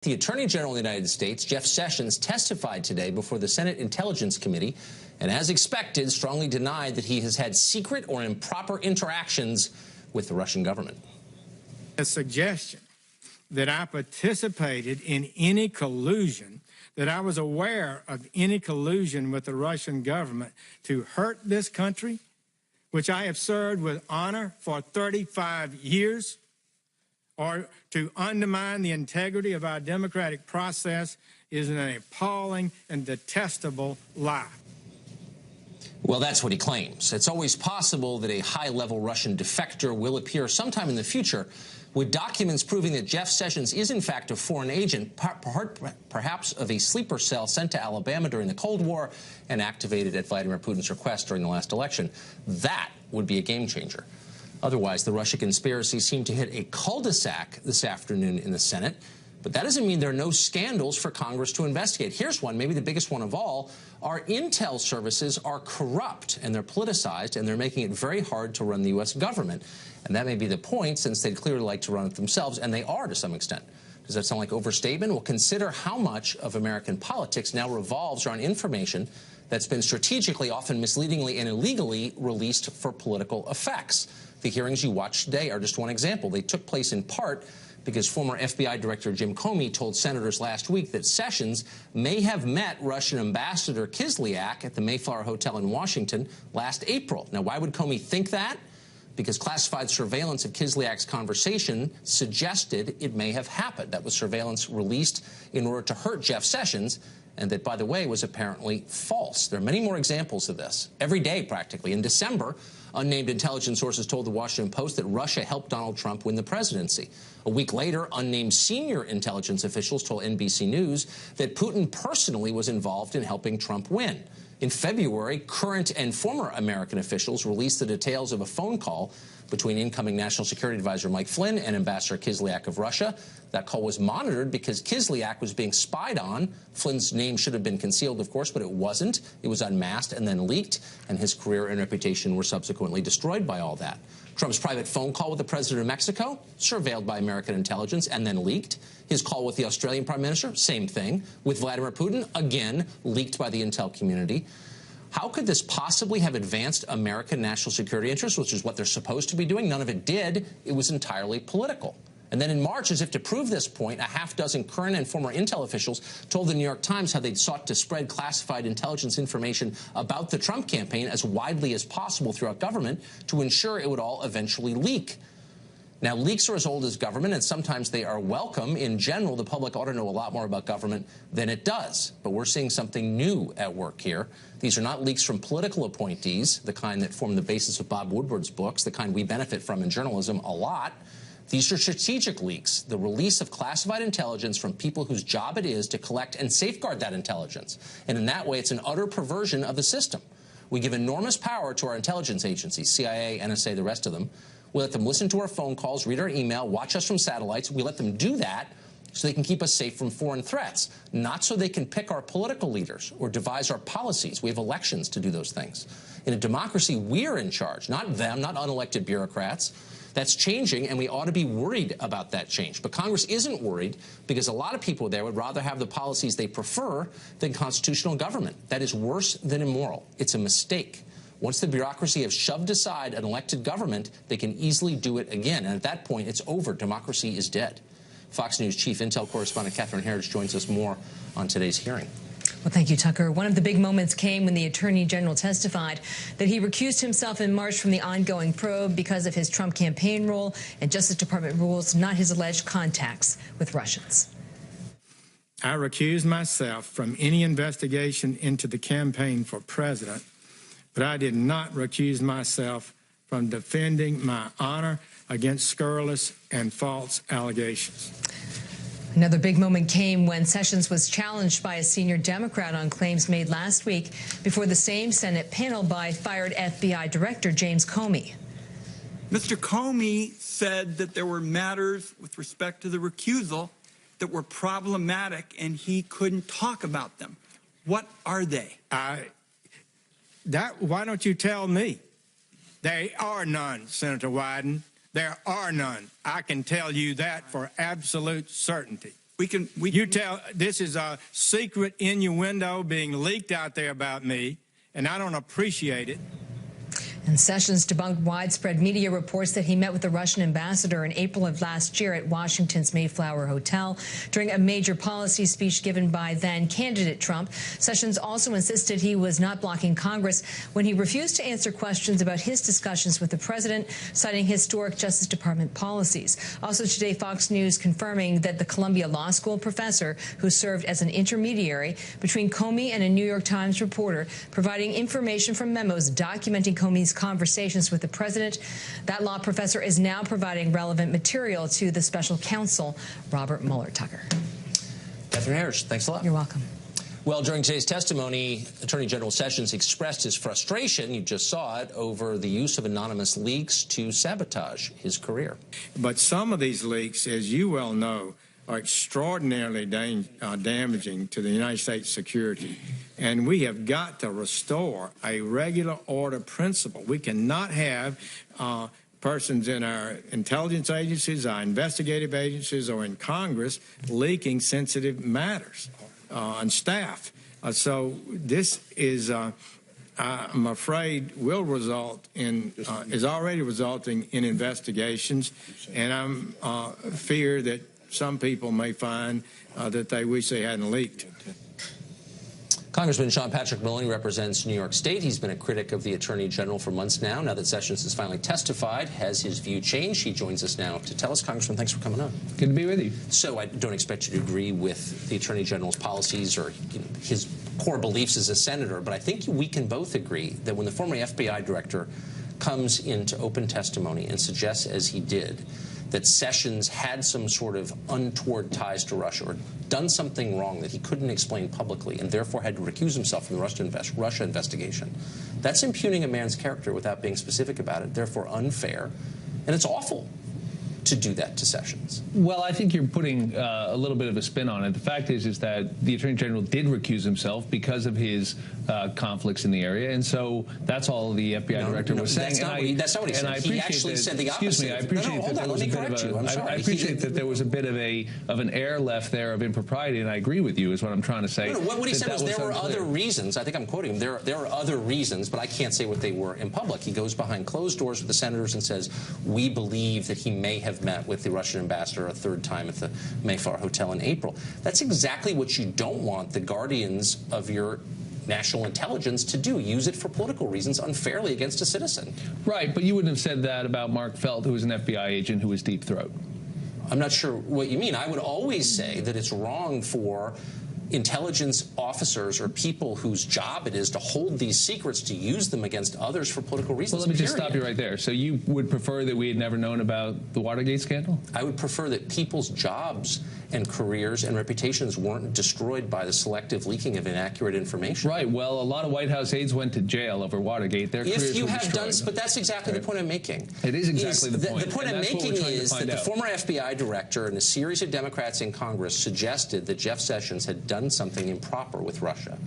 The Attorney General of the United States, Jeff Sessions, testified today before the Senate Intelligence Committee and, as expected, strongly denied that he has had secret or improper interactions with the Russian government. A suggestion that I participated in any collusion, that I was aware of any collusion with the Russian government to hurt this country, which I have served with honor for 35 years, or to undermine the integrity of our democratic process is an appalling and detestable lie. Well, that's what he claims. It's always possible that a high-level Russian defector will appear sometime in the future with documents proving that Jeff Sessions is, in fact, a foreign agent, perhaps of a sleeper cell sent to Alabama during the Cold War and activated at Vladimir Putin's request during the last election. That would be a game-changer. Otherwise, the Russia conspiracy seemed to hit a cul-de-sac this afternoon in the Senate. But that doesn't mean there are no scandals for Congress to investigate. Here's one, maybe the biggest one of all. Our intel services are corrupt, and they're politicized, and they're making it very hard to run the U.S. government. And that may be the point, since they'd clearly like to run it themselves, and they are to some extent. Does that sound like overstatement? Well, consider how much of American politics now revolves around information that's been strategically, often misleadingly and illegally released for political effects. The hearings you watched today are just one example. They took place in part because former FBI Director Jim Comey told senators last week that Sessions may have met Russian Ambassador Kislyak at the Mayflower Hotel in Washington last April. Now, why would Comey think that? Because classified surveillance of Kislyak's conversation suggested it may have happened. That was surveillance released in order to hurt Jeff Sessions, and that, by the way, was apparently false. There are many more examples of this, every day practically. In December, unnamed intelligence sources told the Washington Post that Russia helped Donald Trump win the presidency. A week later, unnamed senior intelligence officials told NBC News that Putin personally was involved in helping Trump win. In February, current and former American officials released the details of a phone call between incoming National Security Advisor Mike Flynn and Ambassador Kislyak of Russia. That call was monitored because Kislyak was being spied on. Flynn's name should have been concealed, of course, but it wasn't. It was unmasked and then leaked, and his career and reputation were subsequently destroyed by all that. Trump's private phone call with the president of Mexico, surveilled by American intelligence and then leaked. His call with the Australian prime minister, same thing. With Vladimir Putin, again, leaked by the intel community. How could this possibly have advanced American national security interests, which is what they're supposed to be doing? None of it did. It was entirely political. And then in March, as if to prove this point, a half-dozen current and former intel officials told the New York Times how they'd sought to spread classified intelligence information about the Trump campaign as widely as possible throughout government to ensure it would all eventually leak. Now, leaks are as old as government, and sometimes they are welcome. In general, the public ought to know a lot more about government than it does. But we're seeing something new at work here. These are not leaks from political appointees, the kind that form the basis of Bob Woodward's books, the kind we benefit from in journalism a lot. These are strategic leaks, the release of classified intelligence from people whose job it is to collect and safeguard that intelligence. And in that way, it's an utter perversion of the system. We give enormous power to our intelligence agencies, CIA, NSA, the rest of them. We let them listen to our phone calls, read our email, watch us from satellites. We let them do that so they can keep us safe from foreign threats, not so they can pick our political leaders or devise our policies. We have elections to do those things. In a democracy, we're in charge, not them, not unelected bureaucrats. That's changing, and we ought to be worried about that change. But Congress isn't worried because a lot of people there would rather have the policies they prefer than constitutional government. That is worse than immoral. It's a mistake. Once the bureaucracy has shoved aside an elected government, they can easily do it again. And at that point, it's over. Democracy is dead. Fox News Chief Intel Correspondent Catherine Herridge joins us more on today's hearing. Well, thank you, Tucker. One of the big moments came when the Attorney General testified that he recused himself in March from the ongoing probe because of his Trump campaign role and Justice Department rules, not his alleged contacts with Russians. I recused myself from any investigation into the campaign for president, but I did not recuse myself from defending my honor against scurrilous and false allegations. Another big moment came when Sessions was challenged by a senior Democrat on claims made last week before the same Senate panel by fired FBI Director James Comey. Mr. Comey said that there were matters with respect to the recusal that were problematic and he couldn't talk about them. What are they? Why don't you tell me? There are none, Senator Wyden. There are none. I can tell you that for absolute certainty. You tell this is a secret innuendo being leaked out there about me, and I don't appreciate it. And Sessions debunked widespread media reports that he met with the Russian ambassador in April of last year at Washington's Mayflower Hotel during a major policy speech given by then-candidate Trump. Sessions also insisted he was not blocking Congress when he refused to answer questions about his discussions with the president, citing historic Justice Department policies. Also today, Fox News confirming that the Columbia Law School professor who served as an intermediary between Comey and a New York Times reporter, providing information from memos documenting Comey's conversations with the president. That law professor is now providing relevant material to the special counsel, Robert Mueller. Tucker. Catherine Harris, thanks a lot. You're welcome. Well, during today's testimony, Attorney General Sessions expressed his frustration, you just saw it, over the use of anonymous leaks to sabotage his career. But some of these leaks, as you well know, are extraordinarily damaging to the United States security. And we have got to restore a regular order principle. We cannot have persons in our intelligence agencies, our investigative agencies, or in Congress leaking sensitive matters on staff. So this is, I'm afraid, will result in, is already resulting in investigations. And I'm fear that some people may find that they wish they hadn't leaked. Congressman Sean Patrick Maloney represents New York State. He's been a critic of the Attorney General for months now. Now that Sessions has finally testified, has his view changed? He joins us now to tell us. Congressman, thanks for coming on. Good to be with you. So I don't expect you to agree with the Attorney General's policies or his core beliefs as a senator, but I think we can both agree that when the former FBI director comes into open testimony and suggests, as he did, that Sessions had some sort of untoward ties to Russia or done something wrong that he couldn't explain publicly and therefore had to recuse himself from the Russia investigation, that's impugning a man's character without being specific about it, therefore unfair, and it's awful to do that to Sessions. Well, I think you're putting a little bit of a spin on it. The fact is that the Attorney General did recuse himself because of his conflicts in the area, and so that's all the FBI director was saying. That's not what he said. He actually said the opposite. Excuse me, I appreciate that there was a bit of I appreciate that there was a bit of an air left there of impropriety, and I agree with you, is what I'm trying to say. What he said was there were other reasons. I think I'm quoting him. There are other reasons, but I can't say what they were in public. He goes behind closed doors with the senators and says, we believe that he may have met with the Russian ambassador a third time at the Mayflower Hotel in April. That's exactly what you don't want the guardians of your national intelligence to do, use it for political reasons unfairly against a citizen. Right, but you wouldn't have said that about Mark Felt, who was an FBI agent who was deep throat. I'm not sure what you mean. I would always say that it's wrong for intelligence officers or people whose job it is to hold these secrets to use them against others for political reasons. Well, let me just stop you right there. So you would prefer that we had never known about the Watergate scandal? I would prefer that people's jobs and careers and reputations weren't destroyed by the selective leaking of inaccurate information. Right. Well, a lot of White House aides went to jail over Watergate. Their careers were destroyed. But that's exactly the point I'm making. It is exactly the point. The point I'm making is that the former FBI director and a series of Democrats in Congress suggested that Jeff Sessions had done something improper with Russia.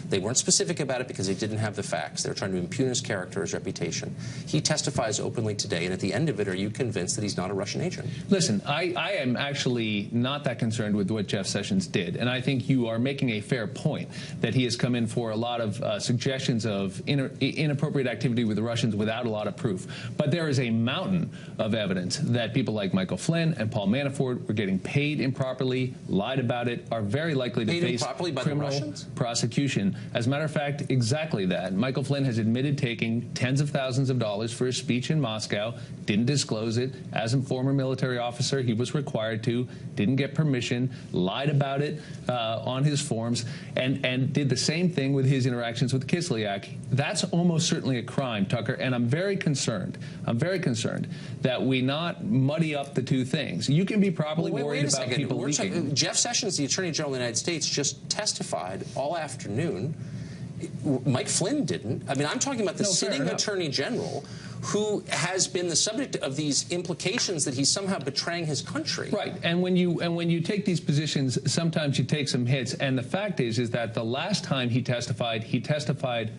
They weren't specific about it because they didn't have the facts. They were trying to impugn his character, his reputation. He testifies openly today, and at the end of it, are you convinced that he's not a Russian agent? Listen, I am actually not that concerned with what Jeff Sessions did, and I think you are making a fair point that he has come in for a lot of suggestions of inappropriate activity with the Russians without a lot of proof. But there is a mountain of evidence that people like Michael Flynn and Paul Manafort were getting paid improperly, lied about it, are very likely to face criminal prosecution. As a matter of fact, exactly that. Michael Flynn has admitted taking tens of thousands of dollars for a speech in Moscow, didn't disclose it. As a former military officer, he was required to, didn't get permission, lied about it on his forms, and did the same thing with his interactions with Kislyak. That's almost certainly a crime, Tucker, and I'm very concerned. I'm very concerned that we not muddy up the two things. You can be properly worried about people leaking. Jeff Sessions, the Attorney General of the United States, just testified all afternoon. Mike Flynn didn't. I mean, I'm talking about the sitting Attorney General who has been the subject of these implications that he's somehow betraying his country. Right. And when you take these positions, sometimes you take some hits. And the fact is that the last time he testified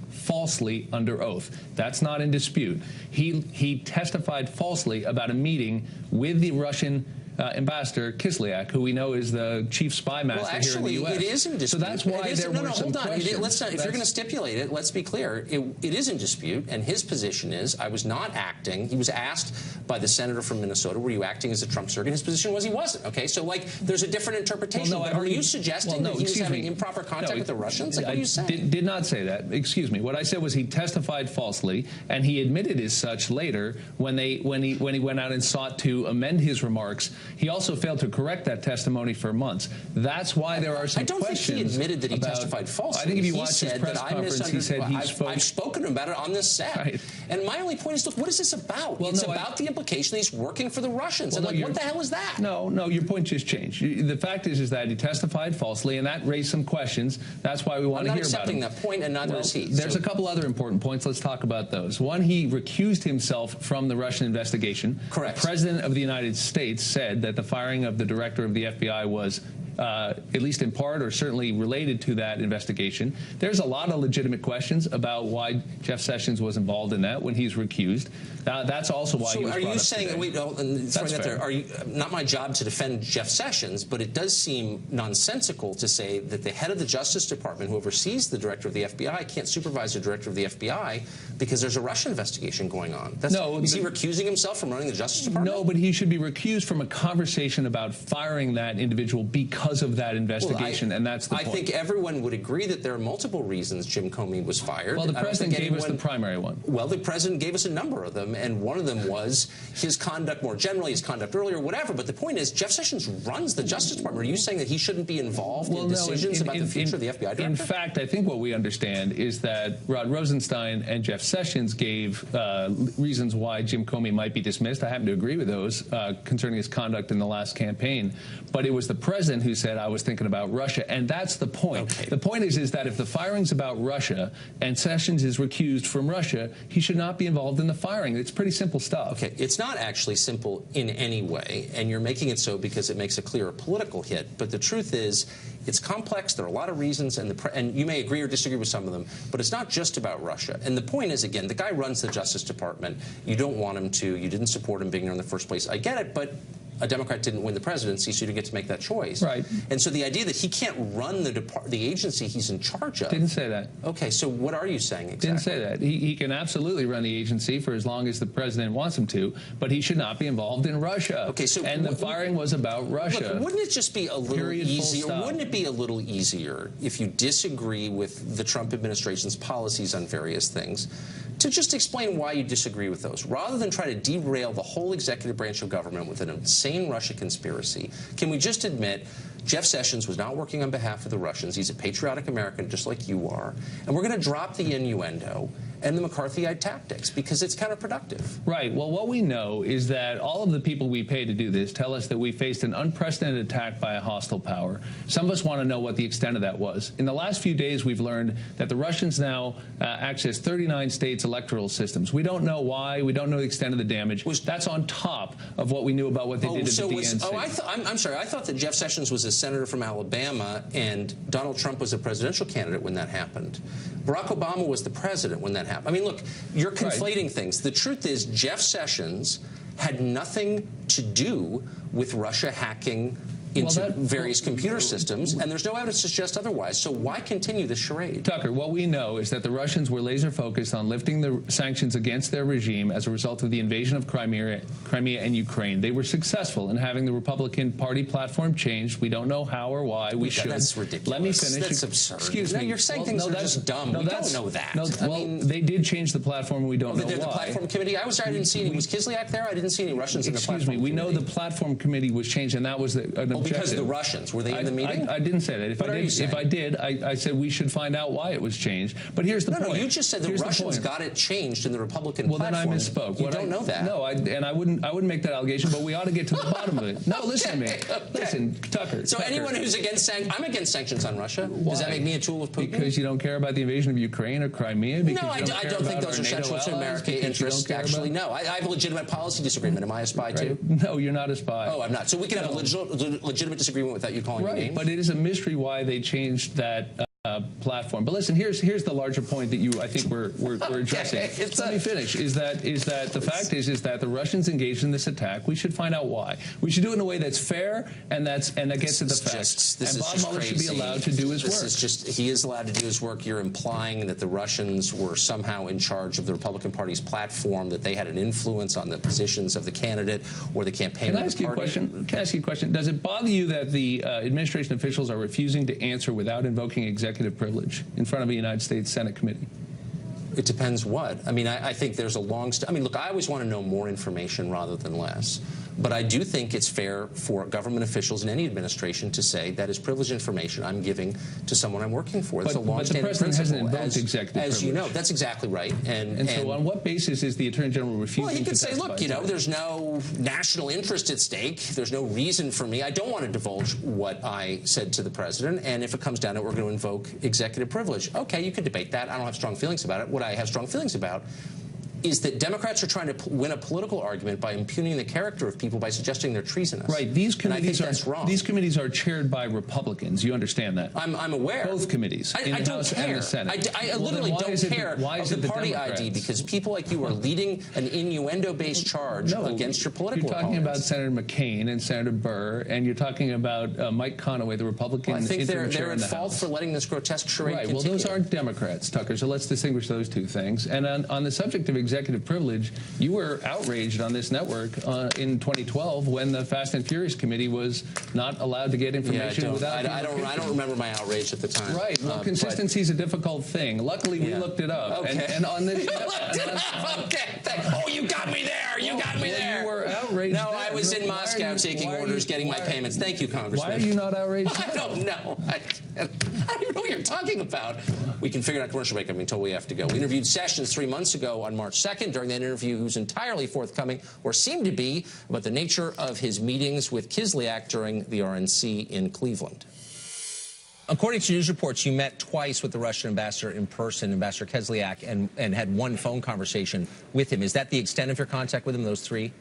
falsely under oath. That's not in dispute. He testified falsely about a meeting with the Russian Ambassador Kislyak, who we know is the chief spy master here in the U.S. It is in dispute. So that's why there were some questions. Let's not, if you're going to stipulate it, let's be clear. It is in dispute, and his position is, I was not acting. He was asked by the senator from Minnesota, were you acting as a Trump surrogate? His position was he wasn't. Okay, so like there's a different interpretation. Well, no, but are you suggesting that he was having improper contact with the Russians? Like, what are you saying? Did not say that. Excuse me. What I said was he testified falsely, and he admitted as such later when he went out and sought to amend his remarks. He also failed to correct that testimony for months. That's why there are some questions. I don't think he admitted that he testified falsely. I think if you watch his press conference, he said he spoke. I've spoken to him about it on this set. Right. And my only point is, look, what is this about? Well, it's about the implication that he's working for the Russians. Well, and like, what the hell is that? No, your point just changed. The fact is that he testified falsely, and that raised some questions. That's why we want to hear about it. I'm not accepting that point, and neither is he. There's a couple other important points. Let's talk about those. One, he recused himself from the Russian investigation. Correct. The President of the United States said that the firing of the director of the FBI was at least in part or certainly related to that investigation. There's a lot of legitimate questions about why Jeff Sessions was involved in that when he's recused. That's also why he was brought up today. So are you saying, not my job to defend Jeff Sessions, but it does seem nonsensical to say that the head of the Justice Department, who oversees the director of the FBI, can't supervise the director of the FBI because there's a Russian investigation going on? Is he recusing himself from running the Justice Department? No, but he should be recused from a conversation about firing that individual because of that investigation, and that's the point. I think everyone would agree that there are multiple reasons Jim Comey was fired. Well, the president gave us the primary one. Well, the president gave us a number of them, and one of them was his conduct more generally, his conduct earlier, whatever. But the point is, Jeff Sessions runs the Justice Department. Are you saying that he shouldn't be involved in decisions about the future of the FBI director? In fact, I think what we understand is that Rod Rosenstein and Jeff Sessions gave reasons why Jim Comey might be dismissed. I happen to agree with those concerning his conduct in the last campaign. But it was the president who said, I was thinking about Russia, and that's the point. Okay. The point is that if the firing's about Russia and Sessions is recused from Russia, he should not be involved in the firing. It's pretty simple stuff. Okay, it's not actually simple in any way, and you're making it so because it makes a clear political hit. But the truth is, it's complex. There are a lot of reasons, and you may agree or disagree with some of them, but it's not just about Russia. And the point is, again, the guy runs the Justice Department. You don't want him to. You didn't support him being there in the first place. I get it, but a Democrat didn't win the presidency, so you didn't get to make that choice. Right. And so the idea that he can't run the agency he's in charge of. Didn't say that. Okay, so what are you saying exactly? Didn't say that. He can absolutely run the agency for as long as the president wants him to, but he should not be involved in Russia. Okay, so and the firing was about Russia. Look, wouldn't it just be a little easier? Wouldn't it be a little easier if you disagree with the Trump administration's policies on various things to just explain why you disagree with those, rather than try to derail the whole executive branch of government with an insane Russia conspiracy? Can we just admit Jeff Sessions was not working on behalf of the Russians? He's a patriotic American just like you are. And we're going to drop the innuendo and the McCarthyite tactics because it's counterproductive. Right. Well, what we know is that all of the people we pay to do this tell us that we faced an unprecedented attack by a hostile power. Some of us want to know what the extent of that was. In the last few days, we've learned that the Russians now access 39 states' electoral systems. We don't know why. We don't know the extent of the damage. That's on top of what we knew about what they did at the DNC. I'm sorry. I thought that Jeff Sessions was a senator from Alabama and Donald Trump was a presidential candidate when that happened. Barack Obama was the president when that happened. I mean, look, you're conflating things. The truth is Jeff Sessions had nothing to do with Russia hacking into various computer systems, and there's no evidence to suggest otherwise. So why continue this charade? Tucker, what we know is that the Russians were laser-focused on lifting the sanctions against their regime as a result of the invasion of Crimea and Ukraine. They were successful in having the Republican Party platform changed. We don't know how or why. We should. That's ridiculous. Let me finish. That's absurd. Excuse me. You're saying things are just dumb. We don't know that. No, they did change the platform, and we don't know why. The platform committee, I was there. I didn't see any. Was Kislyak there? I didn't see any Russians in the platform committee. We know the platform committee was changed, and that was an objective. Because of the Russians. Were they in the meeting? I didn't say that. If I did, I said we should find out why it was changed. But here's the point. No, you just said the Russians got it changed in the Republican platform. Well, then I misspoke. You don't know that. No, I wouldn't make that allegation, but we ought to get to the bottom of it. No, listen to me. Listen, Tucker. So anyone who's against I'm against sanctions on Russia. Why? Does that make me a tool of Putin? Because you don't care about the invasion of Ukraine or Crimea? No, I don't think those are central to American interests. Actually, no. I have a legitimate policy disagreement. Am I a spy too? No, you're not a spy. Oh, I'm not. So we can have a legitimate disagreement without you calling me names? But it is a mystery why they changed that platform. But listen, here's the larger point that I think we're addressing. Let me finish. Is that the fact is that the Russians engaged in this attack. We should find out why. We should do it in a way that's fair and that gets at the facts. And Bob Mueller should be allowed to do his work. He is allowed to do his work. You're implying that the Russians were somehow in charge of the Republican Party's platform, that they had an influence on the positions of the candidate or the campaign of the party. Can I ask you a question? Does it bother you that the administration officials are refusing to answer without invoking executive privilege in front of a United States Senate committee? It depends what. I mean, I think there's a I mean, look, I always want to know more information rather than less. But I do think it's fair for government officials in any administration to say that is privileged information I'm giving to someone I'm working for. That's a long-standing principle. But the president hasn't invoked executive privilege. As you know, that's exactly right. And so on what basis is the Attorney General refusing to testify? Well, he could say, look, there's no national interest at stake. There's no reason for me. I don't want to divulge what I said to the president. And if it comes down to it, we're going to invoke executive privilege. Okay, you could debate that. I don't have strong feelings about it. What I have strong feelings about is that Democrats are trying to win a political argument by impugning the character of people by suggesting they're treasonous. Right. These committees that's wrong. These committees are chaired by Republicans. You understand that? I'm aware. Both committees. I don't care. And the Senate. I literally don't care of the party ID because people like you are leading an innuendo-based charge against your political opponents. You're talking about Senator McCain and Senator Burr, and you're talking about Mike Conaway, the Republican. Well, I think they're at fault for letting this grotesque charade continue. Well, those aren't Democrats, Tucker. So let's distinguish those two things. And on the subject of executive privilege, you were outraged on this network in 2012 when the Fast and Furious Committee was not allowed to get information without. I don't remember my outrage at the time. Right. Well, consistency is a difficult thing. Luckily, we looked it up. Okay. And on this. Oh, you got me there. You got me there. You were outraged. No, I was in Moscow taking orders, getting my payments. Thank you, Congressman. Why are you not outraged? I don't know. I don't even know what you're talking about. We can figure out commercial break. I'm being told we have to go. We interviewed Sessions 3 months ago on March 2nd. During that interview, he was entirely forthcoming, or seemed to be, about the nature of his meetings with Kislyak during the RNC in Cleveland. According to news reports, you met twice with the Russian ambassador in person, Ambassador Kislyak, and had one phone conversation with him. Is that the extent of your contact with him, those three?